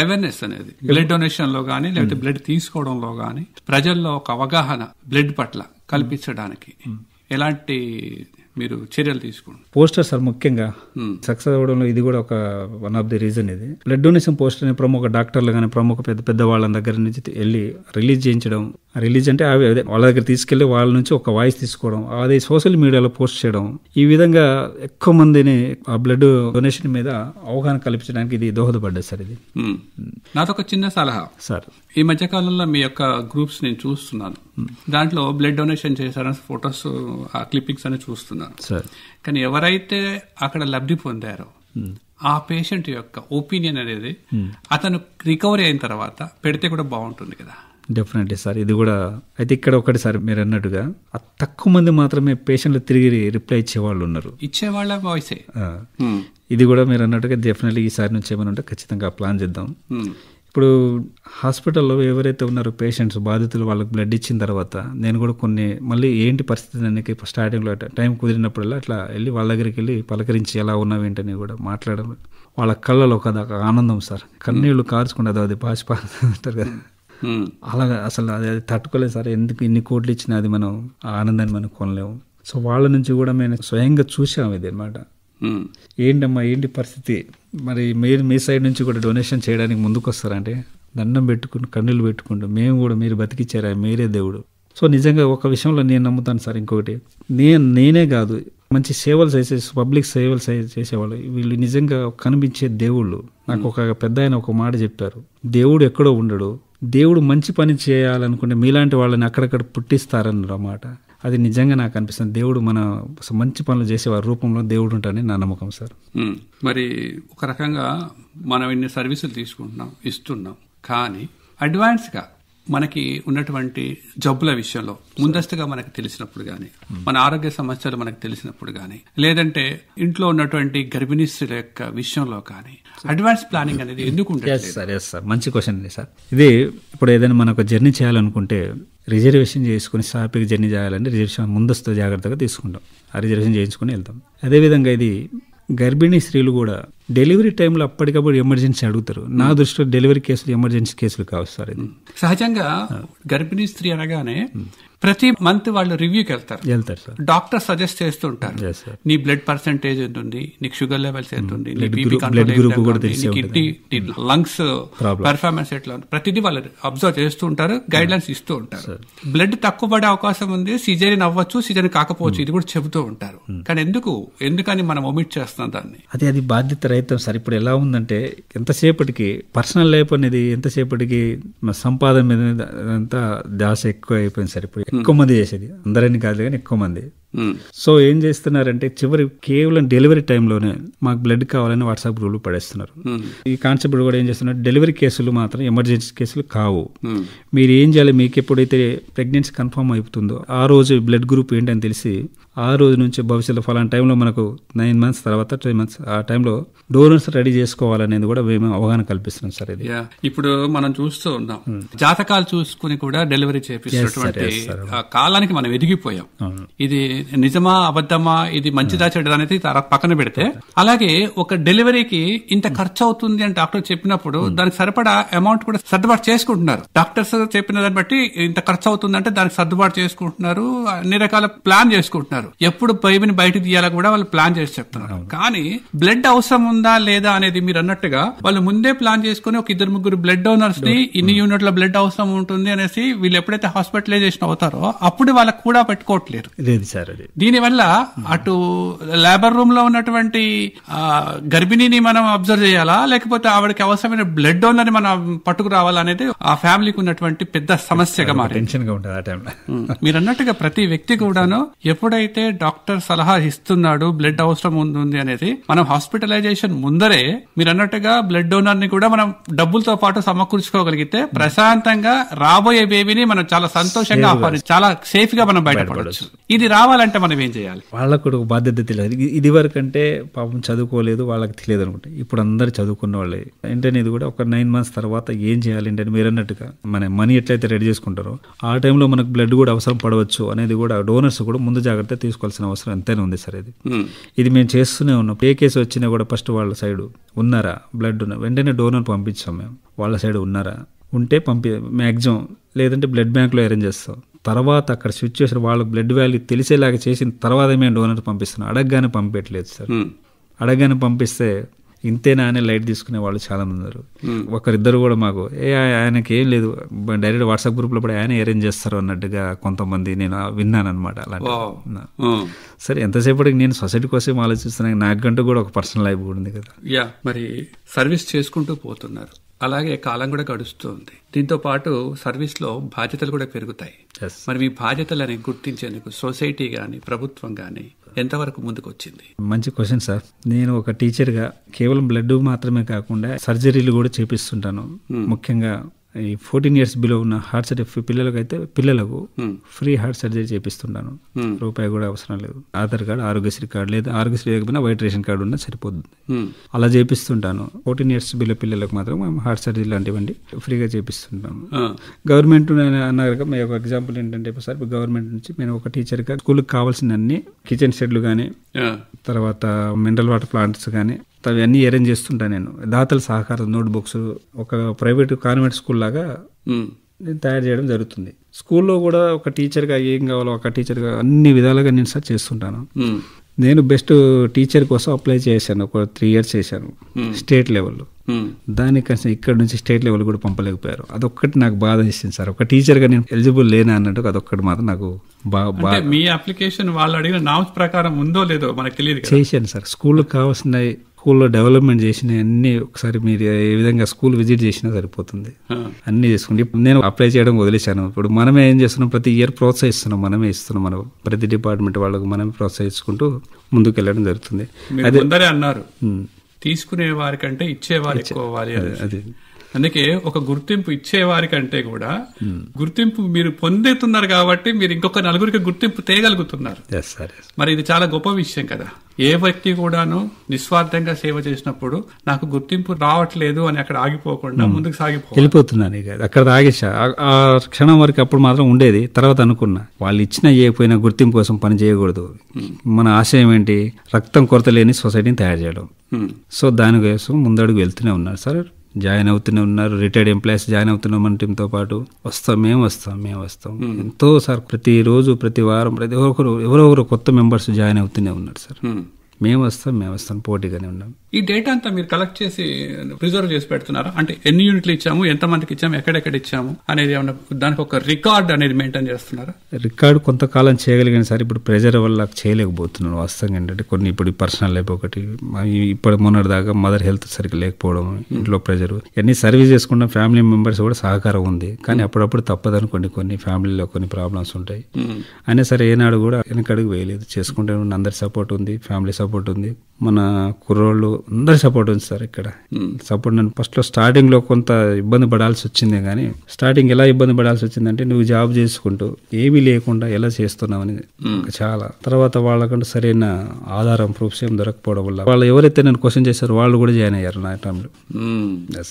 అవేర్నెస్ అనేది బ్లడ్ డొనేషన్ లో గానీ లేకపోతే బ్లడ్ తీసుకోవడంలో గానీ ప్రజల్లో ఒక అవగాహన బ్లడ్ పట్ల కల్పించడానికి ఎలాంటి మీరు చర్యలు తీసుకుంటారు? పోస్టర్ సార్ ముఖ్యంగా సక్సెస్ అవ్వడంలో ఇది కూడా ఒక వన్ ఆఫ్ ది రీజన్. ఇది బ్లడ్ డొనేషన్ పోస్టర్ ప్రముఖ డాక్టర్లు కానీ ప్రముఖ పెద్ద వాళ్ళ దగ్గర నుంచి వెళ్ళి రిలీజ్ చేయించడం. రిలీజ్ అంటే అదే వాళ్ళ దగ్గర తీసుకెళ్లి వాళ్ళ నుంచి ఒక వాయిస్ తీసుకోవడం, అది సోషల్ మీడియాలో పోస్ట్ చేయడం. ఈ విధంగా ఎక్కువ మందిని ఆ బ్లడ్ డొనేషన్ మీద అవగాహన కల్పించడానికి ఇది దోహదపడ్డది సార్. ఇది నాదొక చిన్న సలహా సార్. ఈ మధ్య కాలంలో మీ యొక్క గ్రూప్స్ నేను చూస్తున్నాను, దాంట్లో బ్లడ్ డొనేషన్ చేశారని ఫొటోస్ ఆ క్లిప్పింగ్స్ అని చూస్తున్నాను. కానీ ఎవరైతే అక్కడ లబ్ధి పొందారో ఆ పేషెంట్ యొక్క ఒపీనియన్ అనేది అతను రికవరీ అయిన తర్వాత పెడితే కూడా బాగుంటుంది కదా. Definitely sir. ఇది కూడా అయితే ఇక్కడ ఒకటి సార్ మీరు అన్నట్టుగా తక్కువ మంది మాత్రమే పేషెంట్లు తిరిగి రిప్లై ఇచ్చేవాళ్ళు ఉన్నారు. ఇచ్చేవాళ్ళ వాయిసే. ఇది కూడా మీరు అన్నట్టుగా డెఫినెట్లీ ఈసారి నుంచి ఏమైనా ఉంటే ఖచ్చితంగా ప్లాన్ చేద్దాం. ఇప్పుడు హాస్పిటల్లో ఎవరైతే ఉన్నారో పేషెంట్స్ బాధితులు వాళ్ళకి బ్లడ్ ఇచ్చిన తర్వాత నేను కూడా కొన్ని మళ్ళీ ఏంటి పరిస్థితి అనేది స్టార్టింగ్లో టైం కుదిరినప్పుడల్లా అట్లా వెళ్ళి వాళ్ళ దగ్గరికి వెళ్ళి పలకరించి ఎలా ఉన్నావు ఏంటని కూడా మాట్లాడడం. వాళ్ళ కళ్ళలో ఒక ఆనందం సార్, కన్నీళ్లు కార్చుకుంటే అది బాష్పారు కదా, అలాగా అసలు అది తట్టుకోలేదు సార్. ఎందుకు ఇన్ని కోట్లు ఇచ్చినా అది మనం ఆ ఆనందాన్ని మనం కొనలేము. సో వాళ్ళ నుంచి కూడా మేము స్వయంగా చూసాము ఇది అనమాట. ఏంటమ్మా ఏంటి పరిస్థితి, మరి మీరు మీ సైడ్ నుంచి కూడా డొనేషన్ చేయడానికి ముందుకు వస్తారంటే దండం పెట్టుకుని కన్నులు పెట్టుకుంటూ మేము కూడా మీరు బతికిచ్చారా, మీరే దేవుడు. సో నిజంగా ఒక విషయంలో నేను నమ్ముతాను సార్. ఇంకొకటి నేనే కాదు, మంచి సేవలు చేసే పబ్లిక్ సేవలు చేసేవాళ్ళు వీళ్ళు నిజంగా కనిపించే దేవుళ్ళు. నాకు ఒక పెద్ద ఆయన ఒక మాట చెప్పారు, దేవుడు ఎక్కడో ఉండడు, దేవుడు మంచి పని చేయాలనుకుంటే మీలాంటి వాళ్ళని అక్కడక్కడ పుట్టిస్తారన్నారు అన్నమాట. అది నిజంగా నాకు అనిపిస్తుంది. దేవుడు మన మంచి పనులు చేసేవారి రూపంలో దేవుడు ఉంటాడని నా నమ్మకం సార్. మరి ఒక రకంగా మనం ఇన్ని సర్వీసులు తీసుకుంటున్నాం, ఇస్తున్నాం, కానీ అడ్వాన్స్గా మనకి ఉన్నటువంటి జబ్బుల విషయంలో ముందస్తుగా మనకు తెలిసినప్పుడు గానీ, మన ఆరోగ్య సమస్యలు మనకు తెలిసినప్పుడు గానీ, లేదంటే ఇంట్లో ఉన్నటువంటి గర్భిణీ స్త్రీల యొక్క విషయంలో కానీ అడ్వాన్స్ ప్లానింగ్ అనేది ఎందుకు ఉంటుంది? సార్ మంచి క్వశ్చన్ అండి సార్. ఇది ఇప్పుడు ఏదైనా మనకు జర్నీ చేయాలనుకుంటే రిజర్వేషన్ చేసుకుని సాఫీగా జర్నీ చేయాలంటే రిజర్వేషన్ ముందస్తు జాగ్రత్తగా తీసుకుంటాం, ఆ రిజర్వేషన్ చేయించుకుని వెళ్తాం. అదేవిధంగా ఇది గర్భిణీ స్త్రీలు కూడా డెలివరీ టైంలో అప్పటికప్పుడు ఎమర్జెన్సీ అడుగుతారు. నా దృష్టిలో డెలివరీ కేసులు ఎమర్జెన్సీ కేసులు కావు సార్. ఇది సహజంగా గర్భిణీ స్త్రీ అనగానే ప్రతి మంత్ వాళ్ళు రివ్యూకి వెళ్తారు సార్. డాక్టర్ సజెస్ట్ చేస్తూ ఉంటారు, నీ బ్లడ్ పర్సెంటేజ్ ఎంత ఉంది, నీకు షుగర్ లెవెల్స్ ఎంత ఉంది, నీ లంగ్స్ పెర్ఫార్మెన్స్ ఎట్లా ఉంది, ప్రతిదీ వాళ్ళు అబ్జర్వ్ చేస్తూ ఉంటారు, గైడ్ లైన్స్ ఇస్తూ ఉంటారు. బ్లడ్ తక్కువ పడే అవకాశం ఉంది, సిజేరియన్ అవ్వచ్చు, సిజేరియన్ కాకపోవచ్చు, ఇది కూడా చెబుతూ ఉంటారు. కానీ ఎందుకని మనం ఒమిట్ చేస్తాం దాన్ని? అది బాధ్యత రహితం సార్. ఇప్పుడు ఎలా ఉందంటే ఎంతసేపటికి పర్సనల్ లైఫ్ అనేది ఎంతసేపటికి సంపాదన మీద అంతా దాస ఎక్కువ అయిపోయింది సార్. ఇప్పుడు ఎక్కువ మంది చేసేది, అందరని కాదు కానీ ఎక్కువ మంది. సో ఏం చేస్తున్నారంటే చివరి కేవలం డెలివరీ టైంలోనే మాకు బ్లడ్ కావాలని వాట్సాప్ గ్రూప్ పడేస్తున్నారు. ఈ కాన్సెప్ట్ కూడా ఏం చేస్తున్నారు, డెలివరీ కేసులు మాత్రం ఎమర్జెన్సీ కేసులు కావు, మీరు ఏం చేయాలి, మీకు ఎప్పుడైతే ప్రెగ్నెన్సీ కన్ఫర్మ్ అయిపోతుందో ఆ రోజు బ్లడ్ గ్రూప్ ఏంటని తెలిసి ఆ రోజు నుంచి భవిష్యత్తులో ఫలానా టైంలో మనకు 9 months తర్వాత 3 months ఆ టైంలో డోనర్స్ రెడీ చేసుకోవాలనేది కూడా మేము అవగాహన కల్పిస్తున్నాం సార్. ఇది ఇప్పుడు మనం చూస్తూ ఉన్నాం, జాతకాలు చూసుకుని కూడా డెలివరీ చేపిస్తున్నటువంటి కాలానికి మనం ఎదిగిపోయాం. ఇది నిజమా అబద్ధమా, ఇది మంచిదా చెడ్డదా అనేది పక్కన పెడితే, అలాగే ఒక డెలివరీకి ఇంత ఖర్చు అవుతుంది అని డాక్టర్ చెప్పినప్పుడు దానికి సరిపడా అమౌంట్ కూడా సర్దుబాటు చేసుకుంటున్నారు. డాక్టర్స్ చెప్పిన దాన్ని బట్టి ఇంత ఖర్చు అవుతుందంటే దానికి సర్దుబాటు చేసుకుంటున్నారు, అన్ని రకాల ప్లాన్ చేసుకుంటున్నారు. చెప్తున్నారు, ఎప్పుడు బేబీని బయట తీయాలా కూడా వాళ్ళు ప్లాన్ చేసి చెప్తున్నారు. కానీ బ్లడ్ అవసరం ఉందా లేదా అనేది మీరు అన్నట్టుగా వాళ్ళు ముందే ప్లాన్ చేసుకుని ఒక 2-3 బ్లడ్ డోనర్స్ ని ఇన్ని యూనిట్ల బ్లడ్ అవసరం ఉంటుంది అనేసి వీళ్ళు ఎప్పుడైతే హాస్పిటలైజేషన్ అవుతారో అప్పుడు వాళ్ళకు కూడా పెట్టుకోవట్లేరు. దీనివల్ల అటు లేబర్ రూమ్ లో ఉన్నటువంటి గర్భిణిని మనం అబ్జర్వ్ చేయాలా, లేకపోతే ఆవిడకి అవసరమైన బ్లడ్ డోనర్ ని మనం పట్టుకురావాలా అనేది ఆ ఫ్యామిలీకి ఉన్నటువంటి పెద్ద సమస్యగా మారింది. మీరు అన్నట్టుగా ప్రతి వ్యక్తి కూడాను ఎప్పుడైతే డాక్టర్ సలహా ఇస్తున్నాడు బ్లడ్ అవసరం ఉంది అనేది మనం హాస్పిటలైజేషన్ ముందరే మీరు అన్నట్టుగా బ్లడ్ డోనర్ ని కూడా మనం డబ్బులతో పాటు సమకూర్చుకోగలిగితే ప్రశాంతంగా రాబోయే బేబీని మనం చాలా సంతోషంగా చాలా సేఫ్ గా మనం బయటపడవచ్చు. ఇది రావాలంటే మనం ఏం చేయాలి? వాళ్ళకు కూడా ఒక బాధ్యత తెలియదు. ఇది వరకు అంటే పాపం చదువుకోలేదు, వాళ్ళకి తెలియదు అనుకుంటే ఇప్పుడు అందరు చదువుకున్న వాళ్ళే. ఏంటనే ఇది కూడా ఒక 9 months తర్వాత ఏం చేయాలి అంటే మీరు అన్నట్టుగా మన మనీ ఎట్లయితే రెడీ చేసుకుంటారో ఆ టైంలో మనకు బ్లడ్ కూడా అవసరం పడవచ్చు అనేది కూడా డోనర్స్ కూడా ముందు జాగ్రత్త తీసుకోవాల్సిన అవసరం ఎంతైనా ఉంది సార్. ఇది మేము చేస్తూనే ఉన్నాం. ఏ కేసు వచ్చినా కూడా ఫస్ట్ వాళ్ళ సైడ్ ఉన్నారా బ్లడ్ ఉన్న వెంటనే డోనర్ పంపించాం. మేము వాళ్ళ సైడ్ ఉన్నారా ఉంటే మ్యాక్సిమం, లేదంటే బ్లడ్ బ్యాంక్లో అరేంజ్ చేస్తాం. తర్వాత అక్కడ సిచ్యువేషన్ వాళ్ళకి బ్లడ్ వాల్యూ తెలిసేలాగా చేసిన తర్వాత మేము డోనర్ పంపిస్తున్నాం. అడగగానే పంపించట్లేదు సార్. అడగగానే పంపిస్తే ఇంతేనా అని లైట్ తీసుకునే వాళ్ళు చాలా మంది ఉన్నారు. ఒకరిద్దరు కూడా మాకు ఆయనకి ఏం లేదు, డైరెక్ట్ వాట్సాప్ గ్రూప్ లో కూడా ఆయన అరేంజ్ చేస్తారు అన్నట్టుగా కొంతమంది నేను విన్నాను అనమాట. అలాంటి సరే ఎంతసేపటికి నేను సొసైటీ కోసం ఆలోచిస్తున్నాను, నాకంటూ కూడా ఒక పర్సనల్ లైఫ్ కూడా ఉంది కదా. మరి సర్వీస్ చేసుకుంటూ పోతున్నారు, అలాగే కాలం కూడా గడుస్తుంది. దీంతో పాటు సర్వీస్ లో బాధ్యతలు కూడా పెరుగుతాయి. మరి మీ బాధ్యతలని గుర్తించేందుకు సొసైటీ గాని ప్రభుత్వం గాని ఎంతవరకు ముందుకు వచ్చింది? మంచి క్వశ్చన్ సార్. నేను ఒక టీచర్ గా కేవలం బ్లడ్ మాత్రమే కాకుండా సర్జరీలు కూడా చేపిస్తుంటాను. ముఖ్యంగా ఈ 14 years బిలో ఉన్న హార్ట్ సర్జరీ పిల్లలకు ఫ్రీ హార్ట్ సర్జరీ చేపిస్తుంటాను. రూపాయి కూడా అవసరం లేదు. ఆధార్ కార్డు, ఆరోగ్యశ్రీ కార్డు, లేదా ఆరోగ్యశ్రీ లేకపోయినా వైట్ రేషన్ కార్డు ఉన్నా సరిపోతుంది. అలా చేపిస్తుంటాను. 14 years బిలో పిల్లలకు మాత్రం మేము హార్ట్ సర్జరీ లాంటివండి ఫ్రీగా చేపిస్తుంటాము. గవర్నమెంట్ అన్నారు. మీ ఒక ఎగ్జాంపుల్ ఏంటంటే సార్, గవర్నమెంట్ నుంచి నేను ఒక టీచర్ గా స్కూల్కి కావాల్సిన అన్ని కిచెన్ షెడ్లు కానీ, తర్వాత మినరల్ వాటర్ ప్లాంట్స్ కానీ అవన్నీ అరేంజ్ చేస్తుంటా. నేను దాతల సహకారం, నోట్ బుక్స్, ఒక ప్రైవేట్ కాన్వెంట్ స్కూల్ లాగా నేను తయారు చేయడం జరుగుతుంది. స్కూల్లో కూడా ఒక టీచర్గా ఏం కావాలో ఒక టీచర్గా అన్ని విధాలుగా నేను సార్ చేస్తుంటాను. నేను బెస్ట్ టీచర్ కోసం అప్లై చేశాను. ఒక 3 years చేశాను స్టేట్ లెవెల్లో. దానికన్నా ఇక్కడ నుంచి స్టేట్ లెవెల్ కూడా పంపలేకపోయారు. అదొక్కటి నాకు బాధ ఇస్తుంది సార్. ఒక టీచర్ గా నేను ఎలిజిబుల్ లేనా అన్నట్టు అదొక్కటి మాత్రం నాకు బాగా. మీ అప్లికేషన్ వాళ్ళు అడిగిన నామ్స్ ప్రకారం ఉందో లేదో మనకు తెలియదు. చేశాను సార్. స్కూల్కి కావాల్సిన స్కూల్లో డెవలప్మెంట్ చేసిన అన్ని ఒకసారి మీరు ఏ విధంగా స్కూల్ విజిట్ చేసినా సరిపోతుంది. అన్ని చేసుకుంటే నేను అప్లై చేయడం వదిలేశాను. ఇప్పుడు మనమే ఏం చేస్తున్నాం, ప్రతి ఇయర్ ప్రోత్సహిస్తున్నాం, మనమే ఇస్తున్నాం. మనం ప్రతి డిపార్ట్మెంట్ వాళ్ళకు మనమే ప్రోత్సహించుకుంటూ ముందుకు వెళ్ళడం జరుగుతుంది. అదే అన్నారు, తీసుకునే వారికంటే ఇచ్చేవారు ఎక్కువ. అది అందుకే ఒక గుర్తింపు ఇచ్చేవారి కంటే కూడా గుర్తింపు మీరు పొందుతున్నారు కాబట్టి మీరు ఇంకొక నలుగురికి గుర్తింపు తేయగలుగుతున్నారు. మరి ఇది చాలా గొప్ప విషయం కదా. ఏ వ్యక్తి కూడాను నిస్వార్థంగా సేవ చేసినప్పుడు నాకు గుర్తింపు రావట్లేదు అని అక్కడ ఆగిపోకుండా ముందుకు వెళ్ళిపోతున్నాను. అక్కడ ఆగేసా ఆ క్షణం వరకు. అప్పుడు మాత్రం ఉండేది. తర్వాత అనుకున్నా వాళ్ళు ఇచ్చిన ఏపోయినా గుర్తింపు కోసం పని చేయకూడదు. మన ఆశయం ఏంటి, రక్తం కొరత లేని సొసైటీని తయారు చేయడం. సో దానికోసం ముందడుగు వెళ్తూనే ఉన్నారు సార్. జాయిన్ అవుతూనే ఉన్నారు. రిటైర్డ్ ఎంప్లాయీస్ జాయిన్ అవుతున్నాం మన టీంతో పాటు. మేము వస్తాం ఎంతో సార్. ప్రతిరోజు, ప్రతి వారం, ఎవరో ఒకరు కొత్త మెంబర్స్ జాయిన్ అవుతూనే ఉన్నారు సార్. మేము వస్తాం పోటీగానే ఉన్నాం. ఈ డేటా అంతా మీరు కలెక్ట్ చేసి ప్రిజర్వ్ చేసి పెడుతున్నారా? అంటే ఎన్ని యూనిట్లు ఇచ్చాము, ఎంత మందికి ఇచ్చాము, ఎక్కడెక్కడ ఇచ్చాము అనేది ఏమన్నా దానికి ఒక రికార్డ్ అనేది మెయింటైన్ చేస్తున్నారా? రికార్డు కొంతకాలం చేయగలిగాను సార్. ఇప్పుడు ప్రెజర్ వల్ల చేయలేకపోతున్నాను. వాస్తవంగా ఏంటంటే కొన్ని ఇప్పుడు పర్సనల్ లైఫ్ ఒకటి, ఇప్పుడు మొన్నటి దాకా మదర్ హెల్త్ సరిగ్గా లేకపోవడం, ఇంట్లో ప్రెజర్, అన్ని సర్వీస్ చేసుకుంటాం. ఫ్యామిలీ మెంబర్స్ కూడా సహకారం ఉంది. కానీ అప్పుడప్పుడు తప్పదనుకోండి, కొన్ని ఫ్యామిలీలో కొన్ని ప్రాబ్లమ్స్ ఉంటాయి. అయినా సరే ఏనాడు కూడా వెనకడుగు వేయలేదు. చేసుకుంటే అందరి సపోర్ట్ ఉంది, ఫ్యామిలీ సపోర్ట్ ఉంది, మన కుర్రోళ్ళు అందరి సపోర్ట్ ఉంది సార్. ఇక్కడ సపోర్ట్. నేను ఫస్ట్ లో స్టార్టింగ్ లో కొంత ఇబ్బంది పడాల్సి వచ్చింది. కానీ స్టార్టింగ్ ఎలా ఇబ్బంది పడాల్సి వచ్చిందంటే, నువ్వు జాబ్ చేసుకుంటూ ఏమీ లేకుండా ఎలా చేస్తున్నావని చాలా. తర్వాత వాళ్ళకంటూ సరైన ఆధారం, ప్రూఫ్స్ ఏం దొరకపోవడం వల్ల వాళ్ళు ఎవరైతే నేను క్వశ్చన్ చేశారో వాళ్ళు కూడా జాయిన్ అయ్యారు నా టైంలో.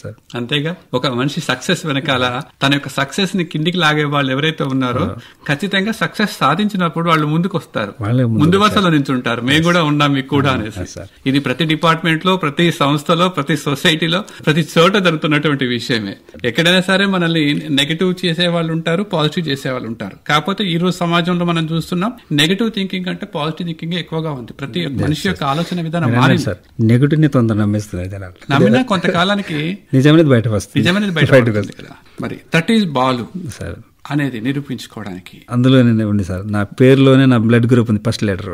సార్ అంతేగా, ఒక మనిషి సక్సెస్ వెనకాల తన యొక్క సక్సెస్ ని కిందికి లాగే వాళ్ళు ఎవరైతే ఉన్నారో ఖచ్చితంగా సక్సెస్ సాధించినప్పుడు వాళ్ళు ముందుకు వస్తారు, ముందు వరుసలో నుంచి ఉంటారు. మేము కూడా ఉన్నాం మీకు కూడా అనేసి. ఇది ప్రతి డిపార్ట్మెంట్ ఇంట్లో, ప్రతి సంస్థలో, ప్రతి సొసైటీలో, ప్రతి చోట జరుగుతున్నటువంటి విషయమే. ఎక్కడైనా సరే మనల్ని నెగటివ్ చేసే వాళ్ళు ఉంటారు, పాజిటివ్ చేసే వాళ్ళు ఉంటారు. కాకపోతే ఈ రోజు సమాజంలో మనం చూస్తున్నాం నెగటివ్ థింకింగ్ అంటే పాజిటివ్ థింకింగ్ ఎక్కువగా ఉంది. ప్రతి మనిషి యొక్క ఆలోచన విధానం మారింది సార్. నెగటివ్ ని తొందర నమ్మేస్తున్నారు జనాలు. నమ్మినా కొంతకాలానికి నిజమైనది బయట వస్తుంది. నిజమైనది బయట వస్తుంది. మరి దట్ ఈస్ బాలు సార్ అనేది నిరూపించుకోవడానికి అందులోనే ఉంది సార్. నా పేరులోనే నా బ్లడ్ గ్రూప్ ఉంది, ఫస్ట్ లెటర్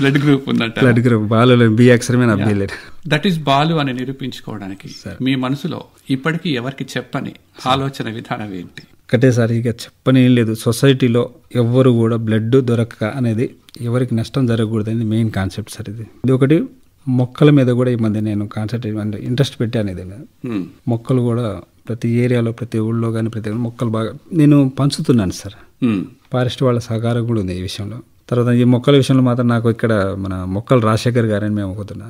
బ్లడ్ గ్రూప్ ఉందంట. బ్లడ్ గ్రూప్ బాలు, బి అక్షరమే నా B letter. That is Balu అని నిరూపించుకోవడానికి మీ మనసులో ఇప్పటికీ ఎవరికి చెప్పని ఆలోచన విధానం ఏంటి? ఒకటే సార్, ఇక చెప్పని ఏం లేదు. సొసైటీలో ఎవ్వరు కూడా బ్లడ్ దొరక్క అనేది ఎవరికి నష్టం జరగకూడదు అనేది మెయిన్ కాన్సెప్ట్ సార్. ఇది ఒకటి. మొక్కల మీద కూడా ఈ మధ్య నేను కాన్సెప్ట్ ఇంట్రెస్ట్ పెట్టాను. ఇది మొక్కలు కూడా ప్రతి ఏరియాలో, ప్రతి ఊళ్ళో కానీ ప్రతి మొక్కలు బాగా నేను పంచుతున్నాను సార్. ఫారెస్ట్ వాళ్ళ సహకారం కూడా ఉంది ఈ విషయంలో. తర్వాత ఈ మొక్కల విషయంలో మాత్రం నాకు ఇక్కడ మన మొక్కలు రాజశేఖర్ గారని మేము ఒకతున్నా.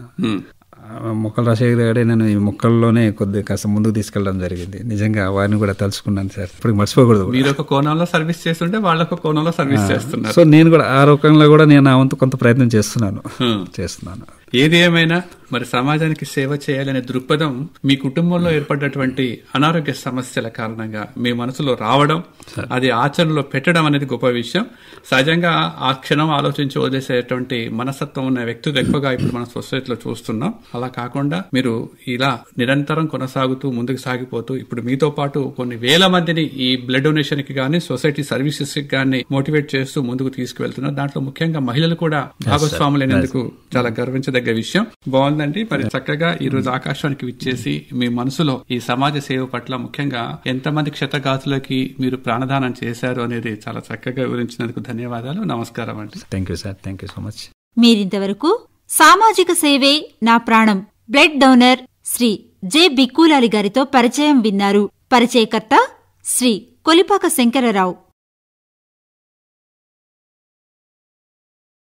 మొక్కలు రాజశేఖర్ గారే నేను ఈ మొక్కల్లోనే కొద్దిగా కాస్త ముందుకు తీసుకెళ్ళడం జరిగింది. నిజంగా వారిని కూడా తలుచుకున్నాను సార్. ఇప్పుడు మర్చిపోకూడదు. మీరు ఒక కోణంలో సర్వీస్ చేస్తుంటే వాళ్ళొక కోణంలో సర్వీస్ చేస్తున్నారు. సో నేను కూడా ఆ రకంలో కూడా నేను ఆ వంతు కొంత ప్రయత్నం చేస్తున్నాను. ఏది ఏమైనా మరి సమాజానికి సేవ చేయాలనే దృక్పథం మీ కుటుంబంలో ఏర్పడ్డటువంటి అనారోగ్య సమస్యల కారణంగా మీ మనసులో రావడం, అది ఆచరణలో పెట్టడం అనేది గొప్ప విషయం. సహజంగా ఆ క్షణం ఆలోచించి వదిలేసేటువంటి మనస్తత్వం ఉన్న వ్యక్తులు ఎక్కువగా ఇప్పుడు మన సొసైటీలో చూస్తున్నాం. అలా కాకుండా మీరు ఇలా నిరంతరం కొనసాగుతూ ముందుకు సాగిపోతూ ఇప్పుడు మీతో పాటు కొన్ని వేల మందిని ఈ బ్లడ్ డొనేషన్ కి గానీ, సొసైటీ సర్వీసెస్ కి గానీ మోటివేట్ చేస్తూ ముందుకు తీసుకువెళ్తున్నారు. దాంట్లో ముఖ్యంగా మహిళలు కూడా భాగస్వాములైనందుకు చాలా గర్వించదగ్గ విషయం. బాగుందండి. మరి చక్కగా ఈ రోజు ఆకాశానికి విచ్చేసి మీ మనసులో ఈ సమాజ సేవ పట్ల ముఖ్యంగా ఎంతమంది క్షతగాతులకి మీరు ప్రాణదానం చేశారు అనేది చాలా చక్కగా వివరించినందుకు ధన్యవాదాలు. నమస్కారం అండి. Thank you sir. Thank you so much. మీరింతవరకు సామాజిక సేవే నా ప్రాణం బ్లడ్ డోనర్ శ్రీ జె బిక్కులాలి గారితో పరిచయం విన్నారు. పరిచయకర్త శ్రీ కొలిపాక శంకరరావు.